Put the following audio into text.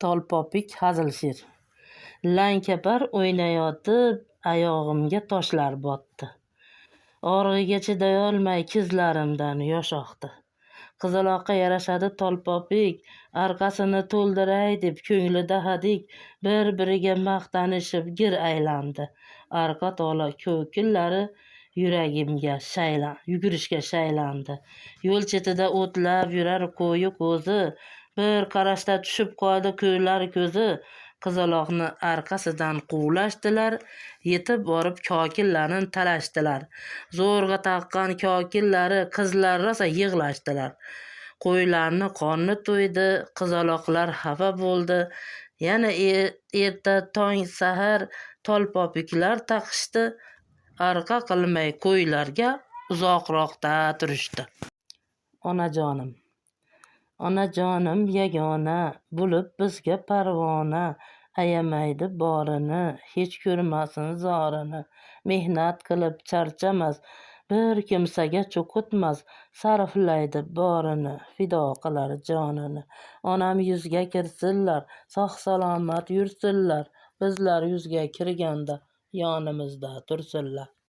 tolpopik hazilshir. Langkapar o'ynayotib oyog'imga toshlar botdi. Og'rig'iga chidayolmay ko'zlarimdan yosh oqdi. Qizaloqqa yarashadi tolpopik, orqasini to'ldiray deb ko'nglida hadik bir-biriga maqtanishib gir aylandi. Arqa tola ko'killari yugurishga shaylandi. Yo'l chetida o'tlab yurar qo'yi ko'zi, bir qarashda tushib qoldi ko'rlar ko'zi. Qizaloqni orqasidan quvlashdilar, yetib borib kokillarni talashdilar. Zo'rg'a taqqan kokillari qizlar rosa yig'lashdilar. Qo'ylarni qorni to'ydi, qizaloqlar xafa bo'ldi. Yana erta tong sahar tolpopiklar taqishdi, orqa qilmay qo'ylarga uzoqroqda turishdi. Onajonim yagona, bo'lib bizga parvona, ayamaydi borini, hech ko'rmasin zorini. Mehnat qilib charchamas, bir kimsaga cho'qitmas, sarflaydi borini, fido qilar jonini. Onam yuzga kirsinlar, sog' salomat yursinlar, bizlar yuzga kirganda yonimizda tursinlar.